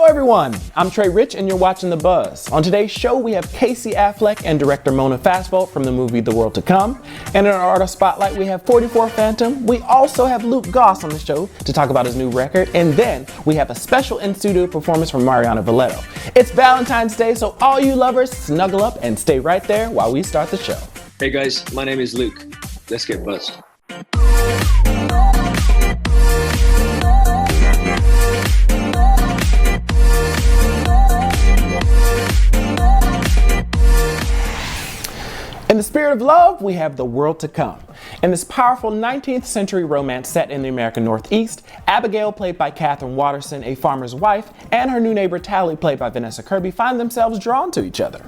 everyone, I'm Trey Rich and you're watching The Buzz. On today's show we have Cacey Affleck and director Mona Fastvold from the movie The World to Come. And in our artist spotlight we have 44Phantom. We also have Goss on the show to talk about his new record. And then we have a special in-studio performance from Marianna Velletto. It's Valentine's Day, so all you lovers snuggle up and stay right there while we start the show. Hey guys, my name is Luke. Let's get buzzed. In the spirit of love, we have The World to Come. In this powerful 19th century romance set in the American Northeast, Abigail, played by Katherine Waterston, a farmer's wife, and her new neighbor Tally, played by Vanessa Kirby, find themselves drawn to each other.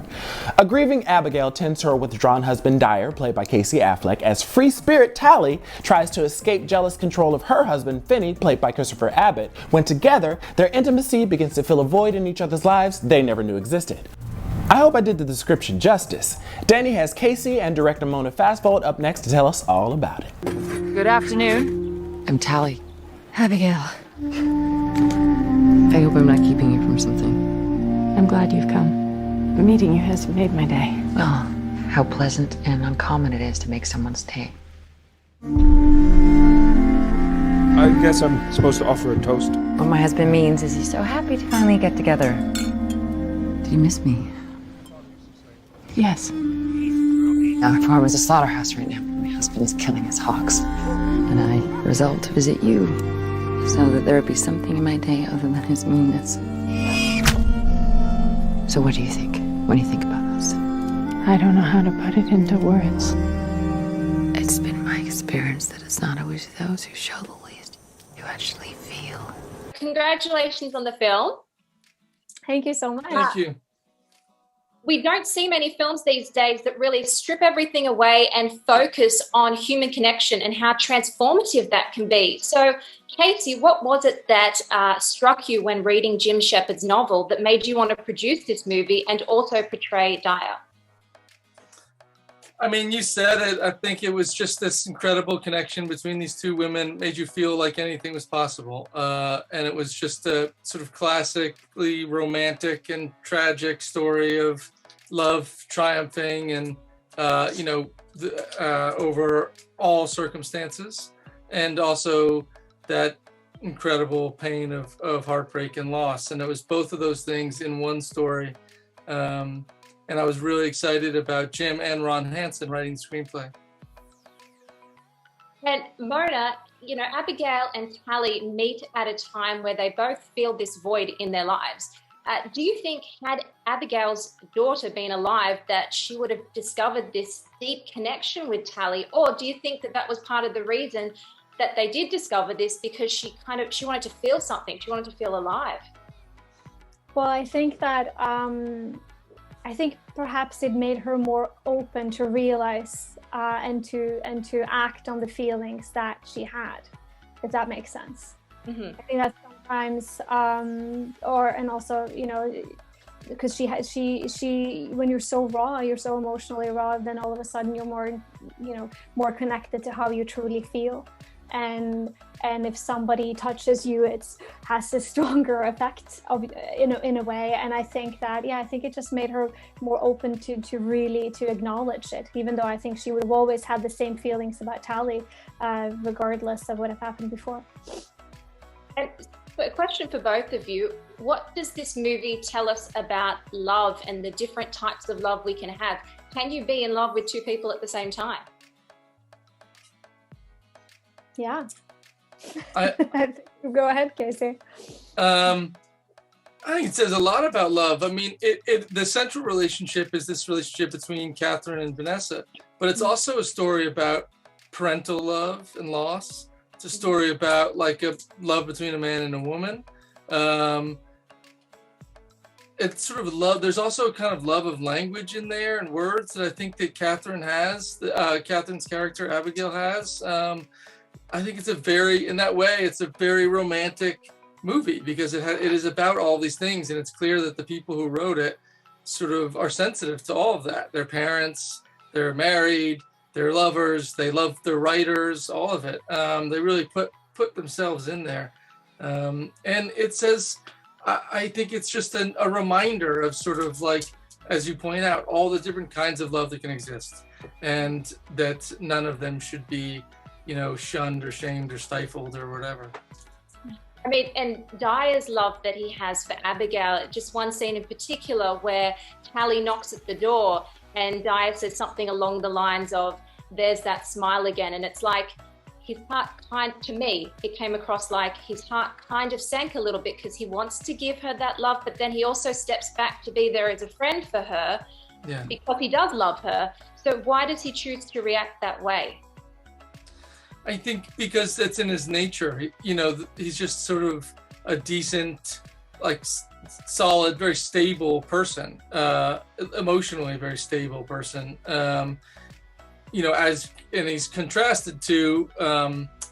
A grieving Abigail tends to her withdrawn husband Dyer, played by Cacey Affleck, as free spirit Tally tries to escape jealous control of her husband Finney, played by Christopher Abbott, when together their intimacy begins to fill a void in each other's lives they never knew existed. I hope I did the description justice. Danny has Cacey and director Mona Fastvold up next to tell us all about it. Good afternoon. I'm Tally. Abigail. I hope I'm not keeping you from something. I'm glad you've come. Meeting you has made my day. Oh, how pleasant and uncommon it is to make someone's day. I guess I'm supposed to offer a toast. What my husband means is he's so happy to finally get together. Do you miss me? Yes. Our farm is a slaughterhouse right now. My husband is killing his hogs. And I resolved to visit you so that there would be something in my day other than his meanness. So what do you think when you think about this? I don't know how to put it into words. It's been my experience that it's not always those who show the least who actually feel. Congratulations on the film. Thank you so much. Thank you. We don't see many films these days that really strip everything away and focus on human connection and how transformative that can be. So, Cacey, what was it that struck you when reading Jim Shepard's novel that made you want to produce this movie and also portray Dyer? I mean, you said it. I think it was just this incredible connection between these two women, made you feel like anything was possible. And it was just a sort of classically romantic and tragic story of love triumphing and, over all circumstances. And also that incredible pain of heartbreak and loss. And it was both of those things in one story. And I was really excited about Jim and Ron Hansen writing the screenplay. And Mona, Abigail and Tally meet at a time where they both feel this void in their lives. Do you think had Abigail's daughter been alive that she would have discovered this deep connection with Tally? Or do you think that was part of the reason that they did discover this because she wanted to feel something, she wanted to feel alive? Well, I think that perhaps it made her more open to realize and to act on the feelings that she had, if that makes sense. Mm-hmm. I think that sometimes, because she when you're so raw, you're so emotionally raw, then all of a sudden you're more connected to how you truly feel. And if somebody touches you, it has a stronger effect in a way. And I think it just made her more open to really acknowledge it, even though I think she would have always had the same feelings about Tally, regardless of what had happened before. And a question for both of you: what does this movie tell us about love and the different types of love we can have? Can you be in love with two people at the same time? Yeah. Go ahead, Cacey. I think it says a lot about love. I mean, the central relationship is this relationship between Catherine and Vanessa, but it's also a story about parental love and loss. It's a story about like a love between a man and a woman. It's sort of love. There's also a kind of love of language in there and words that I think that Catherine has, Catherine's character Abigail has. I think it's a very romantic movie because it is about all these things, and it's clear that the people who wrote it sort of are sensitive to all of that. Their parents, they're married, they're lovers, they love their writers, all of it. They really put themselves in there. And it says, I think it's just a reminder of sort of like, as you point out, all the different kinds of love that can exist, and that none of them should be, you know, shunned or shamed or stifled or whatever. I mean, and Dyer's love that he has for Abigail, just one scene in particular where Tally knocks at the door and Dyer says something along the lines of, there's that smile again. And it's like his heart to me, it came across like his heart kind of sank a little bit because he wants to give her that love, but then he also steps back to be there as a friend for her because he does love her. So why does he choose to react that way? I think because that's in his nature. You know, he's just sort of a decent, like solid, very stable person, emotionally very stable person. You know, and he's contrasted to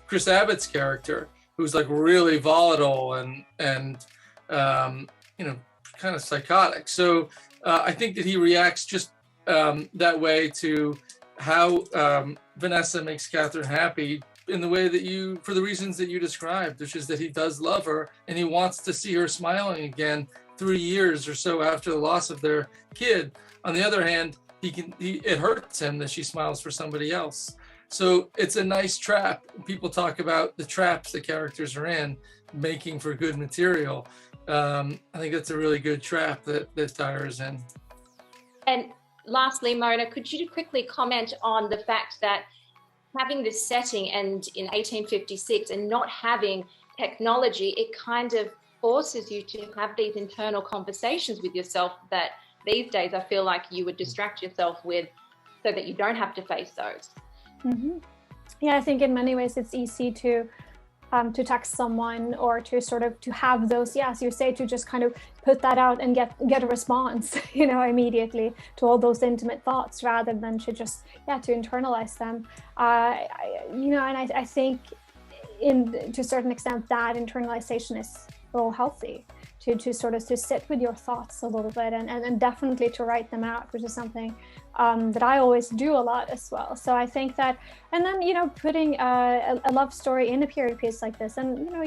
Chris Abbott's character, who's like really volatile and you know, kind of psychotic. So I think that he reacts just that way to how Vanessa makes Catherine happy in the way that for the reasons that you described, which is that he does love her and he wants to see her smiling again 3 years or so after the loss of their kid. On the other hand, it hurts him that she smiles for somebody else. So it's a nice trap. People talk about the traps the characters are in, making for good material. I think that's a really good trap that Dyer is in. And lastly, Mona, could you quickly comment on the fact that having this setting and in 1856 and not having technology, it kind of forces you to have these internal conversations with yourself that these days I feel like you would distract yourself with so that you don't have to face those. Mm-hmm. Yeah, I think in many ways it's easy to text someone or to sort of to have those, as you say, to just kind of put that out and get a response, you know, immediately to all those intimate thoughts rather than to just to internalize them. You know, and I think to a certain extent that internalization is all healthy, to sort of to sit with your thoughts a little bit and definitely to write them out, which is something that I always do a lot as well. So I think that, and then, you know, putting a love story in a period piece like this, and, you know,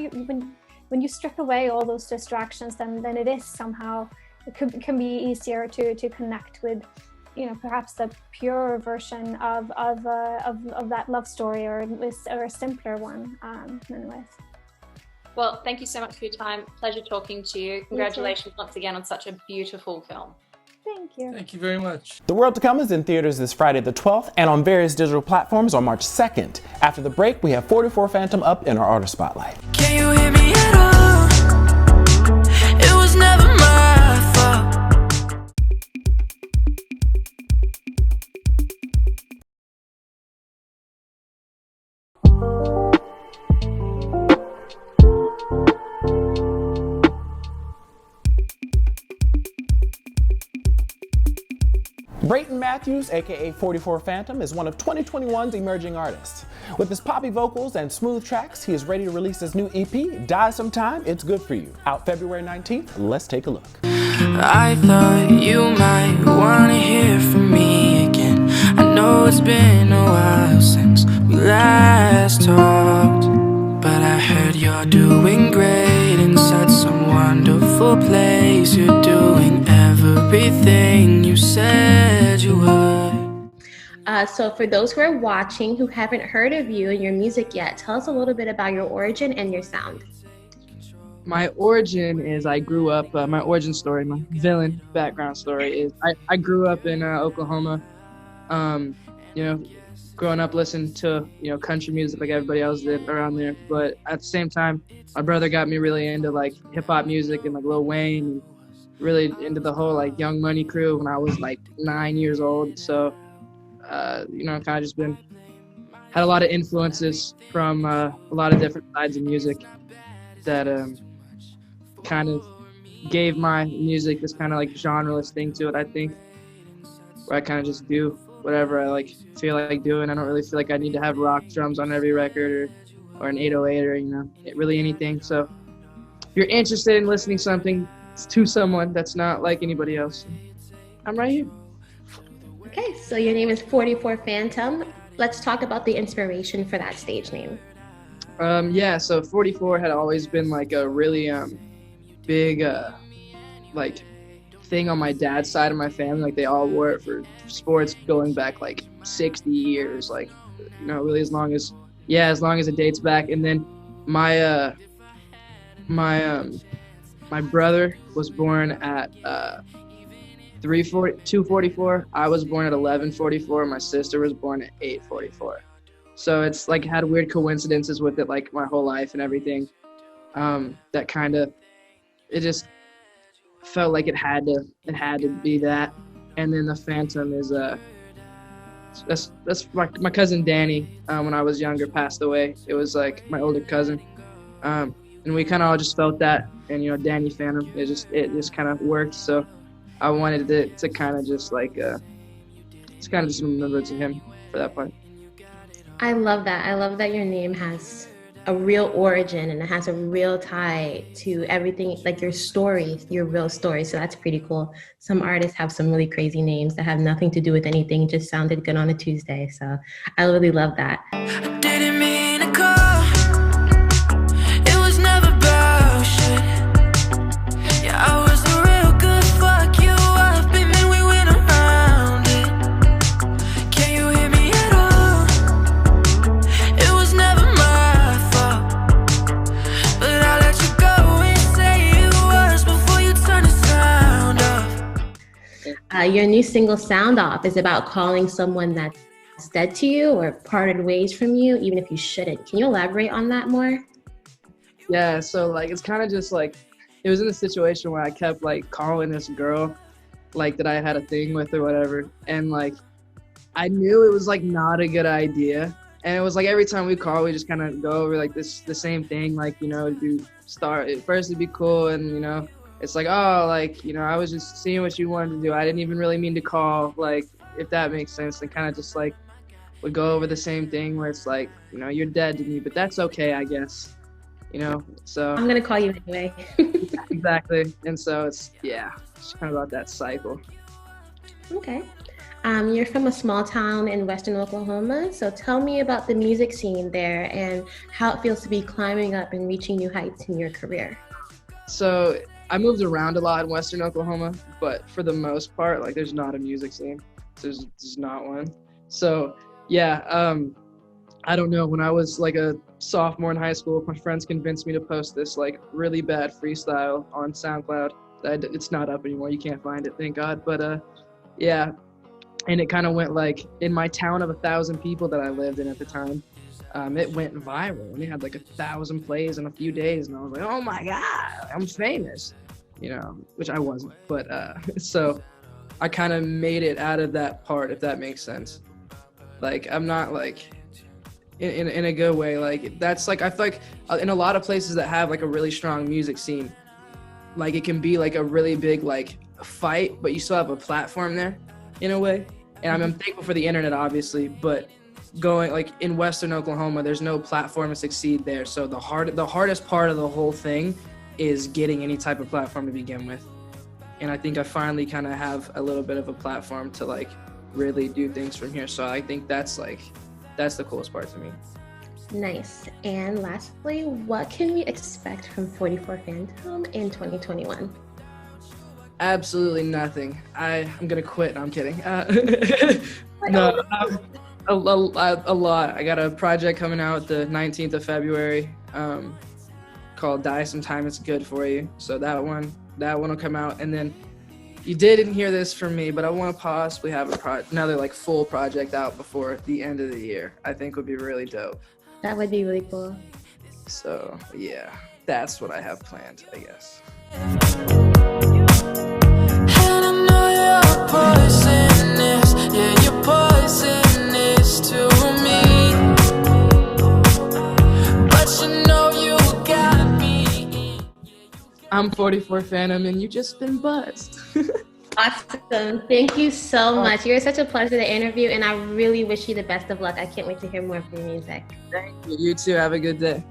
when you strip away all those distractions, then it is somehow, it can be easier to connect with, you know, perhaps the pure version of that love story or a simpler one, anyways. Well, thank you so much for your time. Pleasure talking to you. Congratulations once again on such a beautiful film. Thank you. Thank you very much. The World to Come is in theaters this Friday the 12th and on various digital platforms on March 2nd. After the break, we have 44Phantom up in our artist spotlight. Can you hear me at all? It was never my fault. Brayton Matthews, aka 44Phantom, is one of 2021's emerging artists. With his poppy vocals and smooth tracks, he is ready to release his new EP, Die Sometime, It's Good For You, out February 19th. Let's take a look. I thought you might want to hear from me again. I know it's been a while since we last talked, but I heard you're doing great inside some wonderful place. You're doing everything you said you would. So for those who are watching who haven't heard of you and your music yet, tell us a little bit about your origin and your sound. My origin is I grew up, my origin story, my villain background story is I grew up in Oklahoma, you know, growing up listening to, you know, country music like everybody else did around there. But at the same time, my brother got me really into like hip hop music and like Lil Wayne, and really into the whole like Young Money crew when I was like 9 years old. So, you know, kind of just had a lot of influences from a lot of different sides of music that kind of gave my music this kind of like genre-less thing to it, I think, where I kind of just do whatever I like feel like doing. I don't really feel like I need to have rock drums on every record or an 808 or, you know, really anything. So if you're interested in listening something to someone that's not like anybody else, I'm right here. Okay, so your name is 44Phantom. Let's talk about the inspiration for that stage name. Yeah, so 44 had always been like a really big like thing on my dad's side of my family. Like they all wore it for sports going back like 60 years, like, you know, really as long as it dates back. And then my brother was born at 2:44. I was born at 11:44. My sister was born at 8:44. So it's like had weird coincidences with it, like my whole life and everything. That kind of, it just felt like it had to be that. And then the Phantom is that's my cousin Danny. When I was younger, passed away. It was like my older cousin, and we kind of all just felt that. And you know, Danny Phantom, it just kind of worked. So I wanted it to kind of just like it's kind of just remember to him for that part. I love that. I love that your name has a real origin and it has a real tie to everything, like your story, your real story. So that's pretty cool. Some artists have some really crazy names that have nothing to do with anything. It just sounded good on a Tuesday. So I really love that. I didn't mean to call. It was never about shit. Yeah, I was a real good fuck you up, and then we went around it. Can you hear me at all? It was never my fault, but I let you go and say it was before you turned the sound off. Your new single, Sound Off, is about calling someone that's dead to you or parted ways from you, even if you shouldn't. Can you elaborate on that more? Yeah, so like it's kind of just like, it was in a situation where I kept like calling this girl like that I had a thing with or whatever, and like I knew it was like not a good idea. And it was like every time we call, we just kind of go over like the same thing, like, you know, first it'd be cool, and you know, it's like, oh, like, you know, I was just seeing what you wanted to do. I didn't even really mean to call, like, if that makes sense. And kind of just like would go over the same thing where it's like, you know, you're dead to me, but that's okay, I guess, you know. So I'm gonna call you anyway. Exactly. And so it's kind of about that cycle. Okay. You're from a small town in Western Oklahoma, so tell me about the music scene there and how it feels to be climbing up and reaching new heights in your career. So I moved around a lot in Western Oklahoma, but for the most part, like, there's not a music scene. There's not one. So yeah, I don't know. When I was like a sophomore in high school, my friends convinced me to post this like really bad freestyle on SoundCloud. It's not up anymore. You can't find it, thank God. But yeah, and it kind of went like, in my town of 1,000 people that I lived in at the time, it went viral, and it had like 1,000 plays in a few days, and I was like, oh my God, I'm famous, you know, which I wasn't. But so I kind of made it out of that part, if that makes sense. Like, I'm not like, in a good way, like, that's like, I feel like in a lot of places that have like a really strong music scene, like, it can be like a really big like fight, but you still have a platform there in a way. And I'm thankful for the internet, obviously, but going like in Western Oklahoma, there's no platform to succeed there. So the hardest part of the whole thing is getting any type of platform to begin with. And I think I finally kind of have a little bit of a platform to like really do things from here. So I think that's the coolest part to me. Nice. And lastly, what can we expect from 44Phantom in 2021? Absolutely nothing. I'm gonna quit. No, I'm kidding. No, a lot. I got a project coming out the 19th of February, called "Die Sometime It's Good for You." So that one will come out, and then you didn't hear this from me, but I want to possibly have another like full project out before the end of the year. I think would be really dope. That would be really cool. So yeah, that's what I have planned, I guess. And I know you're poisonous, yeah, you're poisonous to me, but you know you got me. I'm 44Phantom, and you just been buzzed. Awesome. Thank you so much. You're such a pleasure to interview, and I really wish you the best of luck. I can't wait to hear more from your music. Thank you. You too. Have a good day.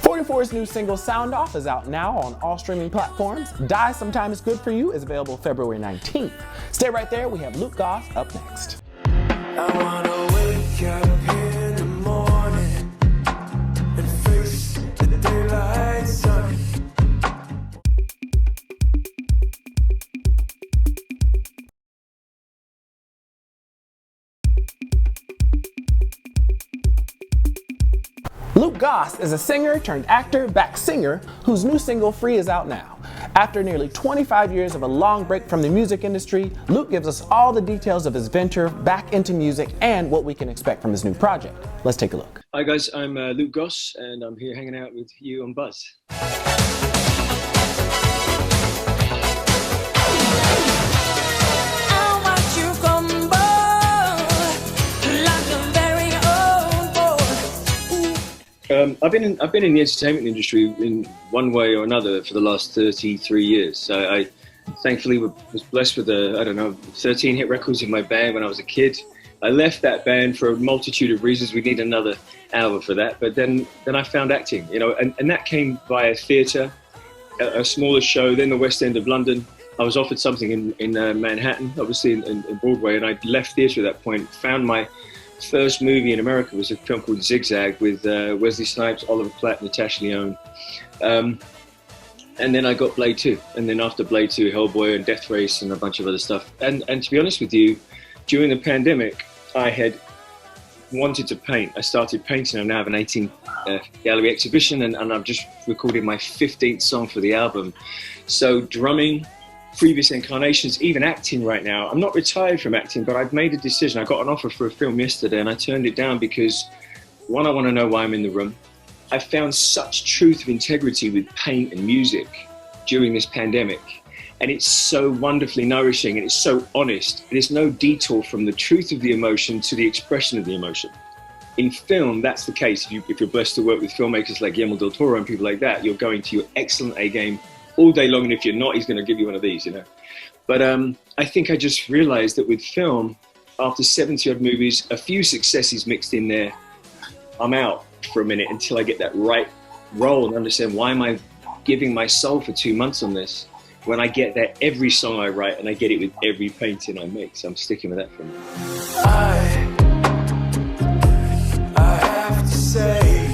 44's new single Sound Off is out now on all streaming platforms. Die Sometime Is Good For You is available February 19th. Stay right there, we have Luke Goss up next. I wanna wake up in the morning and face the daylight sun. Goss is a singer turned actor back singer whose new single Free is out now. After nearly 25 years of a long break from the music industry, Luke gives us all the details of his venture back into music and what we can expect from his new project. Let's take a look. Hi guys, I'm Luke Goss and I'm here hanging out with you on Buzz. I've been in the entertainment industry in one way or another for the last 33 years. So I thankfully was blessed with 13 hit records in my band when I was a kid. I left that band for a multitude of reasons. We need another hour for that. But then I found acting, and that came via theatre, a smaller show, then the West End of London. I was offered something in Manhattan, obviously in Broadway, and I left theatre at that point, found my first movie in America was a film called Zigzag with Wesley Snipes, Oliver Platt, Natasha Lyonne. And then I got Blade 2. And then after Blade 2, Hellboy and Death Race and a bunch of other stuff. And to be honest with you, during the pandemic, I had wanted to paint. I started painting. I now have an 18 gallery exhibition and I've just recorded my 15th song for the album. So drumming, previous incarnations, even acting right now. I'm not retired from acting, but I've made a decision. I got an offer for a film yesterday and I turned it down because, one, I want to know why I'm in the room. I found such truth of integrity with paint and music during this pandemic. And it's so wonderfully nourishing and it's so honest. There's no detour from the truth of the emotion to the expression of the emotion. In film, that's the case. If you're blessed to work with filmmakers like Guillermo del Toro and people like that, you're going to your excellent A game all day long, and if you're not, he's going to give you one of these, But I think I just realized that with film, after 70 odd movies, a few successes mixed in there, I'm out for a minute until I get that right role and understand why am I giving my soul for 2 months on this when I get that every song I write and I get it with every painting I make. So I'm sticking with that for a minute. I have to say,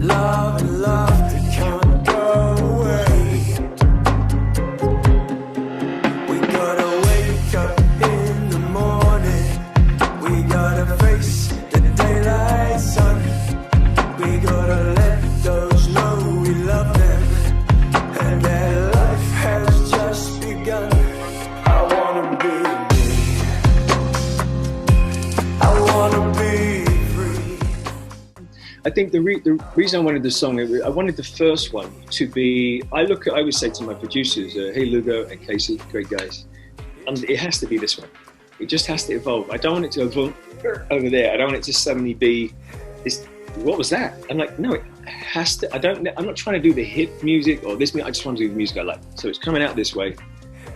love and laughter can't go away. We gotta wake up in the morning. We gotta face the daylight sun. We gotta let those know we love them and that life has just begun. I wanna be me. I wanna be. I think the reason I wanted the song, I wanted the first one to be, I would say to my producers, hey Lugo and Cacey, great guys, it has to be this one. It just has to evolve. I don't want it to evolve over there. I don't want it to suddenly be this, what was that? I'm like, no, it has to, I'm not trying to do the hit music or this music, I just want to do the music I like. So it's coming out this way.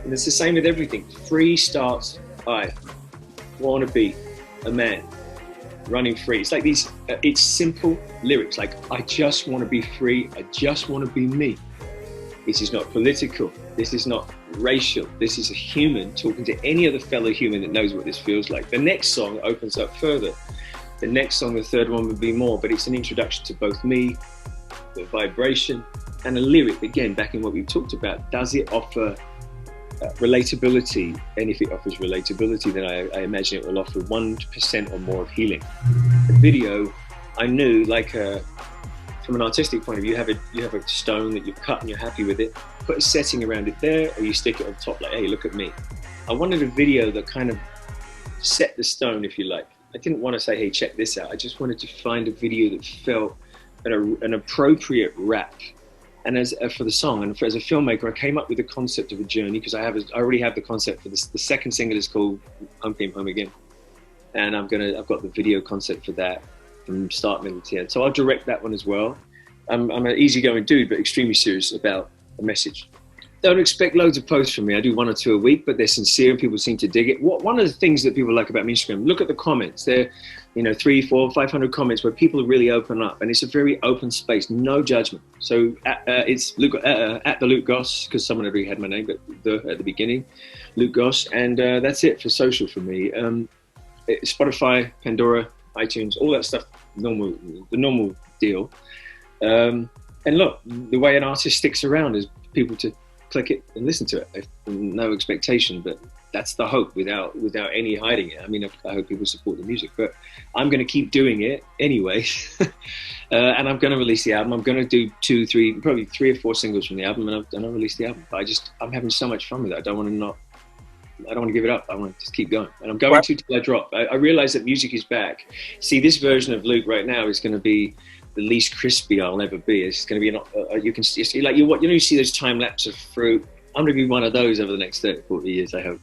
And it's the same with everything. Free starts, I want to be a man. Running free. It's like these, it's simple lyrics like, I just want to be free, I just want to be me. This is not political, this is not racial, this is a human talking to any other fellow human that knows what this feels like. The next song opens up further. The next song, the third one, would be more, but it's an introduction to both me, the vibration, and a lyric, again, back in what we've talked about. Does it offer relatability? And if it offers relatability, then I imagine it will offer 1% or more of healing. The video, I knew, like from an artistic point of view, you have a stone that you've cut and you're happy with it. Put a setting around it there, or you stick it on top like, hey, look at me. I wanted a video that kind of set the stone, if you like. I didn't want to say, hey, check this out. I just wanted to find a video that felt an appropriate rap. And as for the song, and as a filmmaker, I came up with the concept of a journey because I already have the concept for this. The second single is called Home Came Home Again, and I've got the video concept for that from start, middle to end. So I'll direct that one as well. I'm an easygoing dude, but extremely serious about the message. Don't expect loads of posts from me. I do 1 or 2 a week, but they're sincere and people seem to dig it. One of the things that people like about my Instagram, look at the comments. They're 300, 400, 500 comments where people really open up, and it's a very open space, no judgment. So it's Luke, at the Luke Goss, because someone already had my name, but at the beginning, Luke Goss, and that's it for social for me. Spotify, Pandora, iTunes, all that stuff, the normal deal. And look, the way an artist sticks around is people to click it and listen to it. No expectation, but that's the hope without any hiding it. I mean, I hope people support the music, but I'm going to keep doing it anyway. And I'm going to release the album. I'm going to do 2, 3, probably 3 or 4 singles from the album, and I'll release the album. But I'm having so much fun with it. I don't want to give it up. I want to just keep going. And I'm going to till I drop. I realize that music is back. See, this version of Luke right now is going to be the least crispy I'll ever be. It's going to be, you can see, like, you see those time lapse of fruit. I'm going to be one of those over the next 30, 40 years, I hope.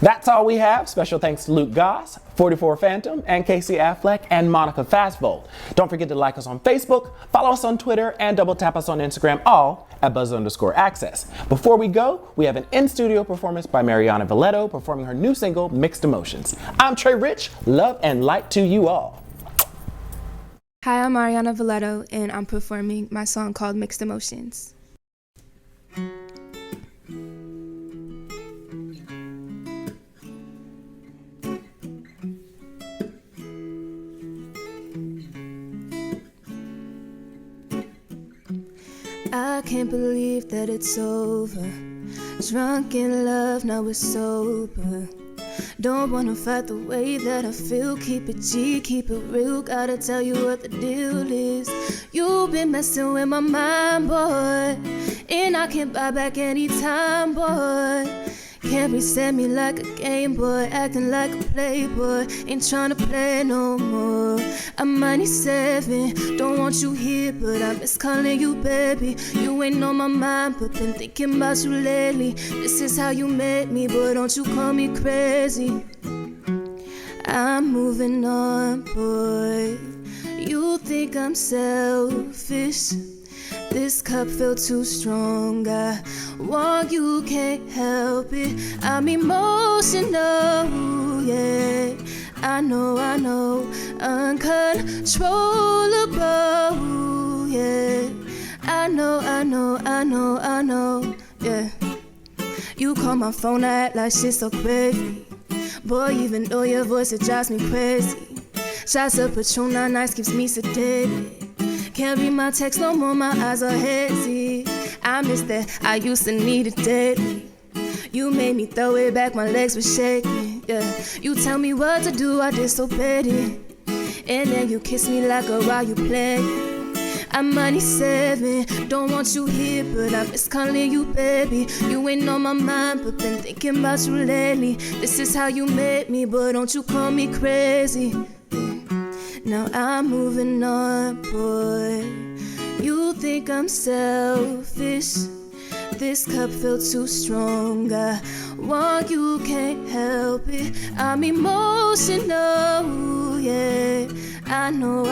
That's all we have. Special thanks to Luke Goss, 44Phantom, and Cacey Affleck, and Monica Fastvold. Don't forget to like us on Facebook, follow us on Twitter, and double tap us on Instagram, all at Buzz_Access. Before we go, we have an in-studio performance by Marianna Velletto performing her new single, Mixed Emotions. I'm Trey Rich. Love and light to you all. Hi, I'm Marianna Velletto, and I'm performing my song called Mixed Emotions. I can't believe that it's over. Drunk in love, now we're sober. Don't wanna fight the way that I feel. Keep it G, keep it real. Gotta tell you what the deal is. You've been messing with my mind, boy, and I can't buy back anytime, boy. Can't reset me like a Game Boy, acting like a playboy. Ain't tryna play no more. I'm 97, don't want you here, but I miss calling you baby. You ain't on my mind, but been thinking about you lately. This is how you met me, but don't you call me crazy. I'm moving on, boy. You think I'm selfish? This cup felt too strong. I want you, can't help it. I'm emotional, yeah. I know, uncontrollable, yeah. I know, yeah. You call my phone, I act like shit so crazy. Boy, even though your voice, it drives me crazy. Shots of Patron on ice keeps me sedated. Can't read my text no more, my eyes are hazy. I miss that, I used to need it daily. You made me throw it back, my legs were shaking, yeah. You tell me what to do, I disobeyed it. And then you kiss me like a while you playing. I'm 97, don't want you here, but I miss calling you baby. You ain't on my mind, but been thinking about you lately. This is how you met me, but don't you call me crazy. Now I'm moving on, boy. You think I'm selfish? This cup felt too strong. I want you, can't help it. I'm emotional, yeah. I know,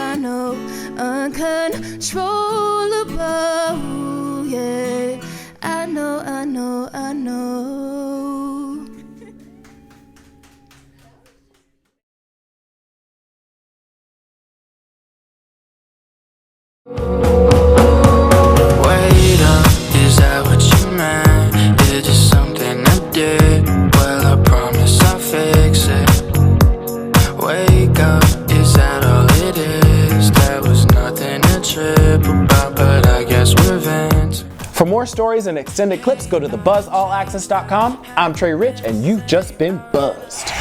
uncontrollable, yeah. I know. Wait up, is that what you meant? Is it something I did? Well, I promise I'll fix it. Wake up, is that all it is? There was nothing to trip about, but I guess we're venting. For more stories and extended clips, go to theBuzzAllAccess.com. I'm Trey Rich, and you've just been buzzed.